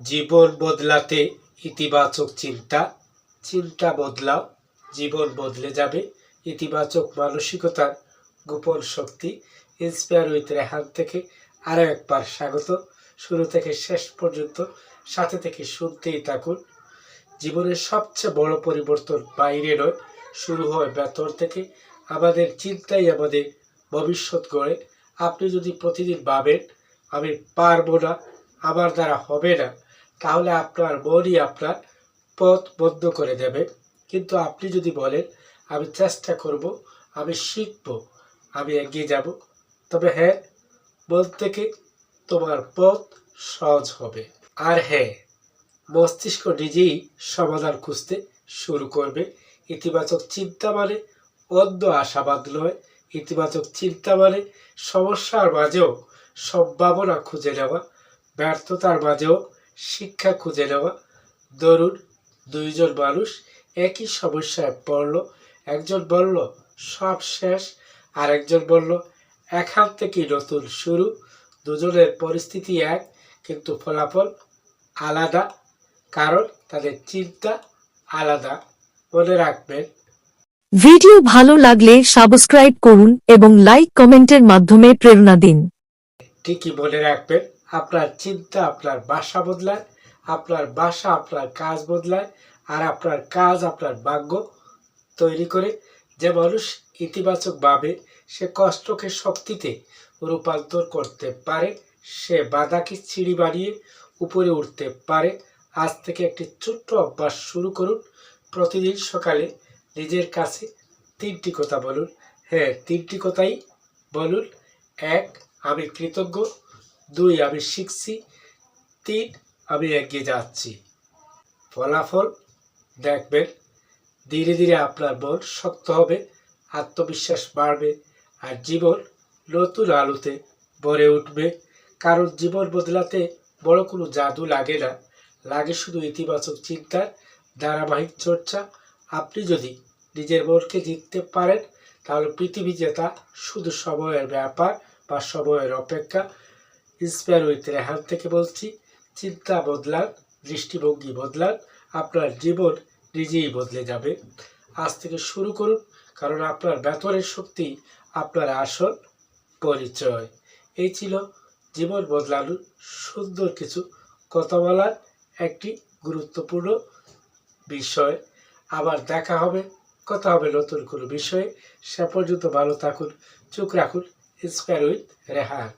জীবন বদলাতে ইতিবাচক চিন্তা, চিন্তা বদলাও, জীবন বদলে যাবে। ইতিবাচক মানসিকতার গোপন শক্তি। ইন্সপায়ার উইথ রেহান থেকে আরও একবার স্বাগত। শুরু থেকে শেষ পর্যন্ত সাথে থেকে শুনতেই থাকুন। জীবনের সবচেয়ে বড় পরিবর্তন বাইরে নয়, শুরু হয় ভেতর থেকে। আমাদের চিন্তাই আমাদের ভবিষ্যৎ গড়ে। আপনি যদি প্রতিদিন ভাবেন আমি পারবো না, আমার দ্বারা হবে না, তাহলে আপনার মনই আপনার পথ বন্ধ করে দেবে। কিন্তু আপনি যদি বলেন আমি চেষ্টা করব, আমি শিখব, আমি এগিয়ে যাব, তবে হ্যাঁ, মন থেকে তোমার পথ সহজ হবে। আর হ্যাঁ, মস্তিষ্ক নিজেই সমাধান খুঁজতে শুরু করবে। ইতিবাচক চিন্তা মানে অন্ধ আশাবাদ নয়। ইতিবাচক চিন্তা মানে সমস্যার মাঝেও সম্ভাবনা খুঁজে নেওয়া, ব্যর্থতার মাঝেও শিক্ষা খুঁজে নেওয়া। ধরুন দুইজন মানুষ একই সমস্যায় পড়ল, একজন বলল সব শেষ, আর একজন বলল এখান থেকেই নতুন শুরু। দুজনের পরিস্থিতি এক, কিন্তু ফলাফল আলাদা, কারণ তাদের চিন্তা আলাদা। মনে রাখবেন, ভিডিও ভালো লাগলে সাবস্ক্রাইব করুন এবং লাইক কমেন্টের মাধ্যমে প্রেরণা দিন। ঠিকই মনে রাখবেন, আপনার চিন্তা আপনার বাসা বদলায়, আপনার বাসা আপনার কাজ বদলায়, আর আপনার কাজ আপনার ভাগ্য তৈরি করে। যে মানুষ ইতিবাচক ভাবে সে কষ্টকে শক্তিতে রূপান্তর করতে পারে, সে বাধাকে সিঁড়ি বানিয়ে উপরে উঠতে পারে। আজ থেকে একটি ছোট্ট অভ্যাস শুরু করুন। প্রতিদিন সকালে নিজের কাছে 3টি কথা বলুন। হ্যাঁ, 3টি কথাই বলুন। 1, আমি কৃতজ্ঞ। 2, আমি শিখছি। 3, আমি এগিয়ে যাচ্ছি। ফলাফল দেখবেন, ধীরে ধীরে আপনার মন শক্ত হবে, আত্মবিশ্বাস বাড়বে, আর জীবন নতুন আলোতে ভরে উঠবে। কারণ জীবন বদলাতে বড় কোনো জাদু লাগে না, লাগে শুধু ইতিবাচক চিন্তার ধারাবাহিক চর্চা। আপনি যদি নিজের মনকে জিততে পারেন, তাহলে পৃথিবী জেতা শুধু সময়ের ব্যাপার বা সময়ের অপেক্ষা। ইন্সপায়ার উইথ রেহান থেকে বলছি, চিন্তা বদলান, দৃষ্টিভঙ্গি বদলান, আপনার জীবন নিজেই বদলে যাবে। আজ থেকে শুরু করুন, কারণ আপনার ভেতরের শক্তি আপনার আসল পরিচয়। এই ছিল জীবন বদলানোর সুন্দর কিছু কথা বলার একটি গুরুত্বপূর্ণ বিষয়। আবার দেখা হবে, কথা হবে নতুন কোনো বিষয়ে। সে পর্যন্ত ভালো থাকুন, চোখ রাখুন। Inspire with Rehan.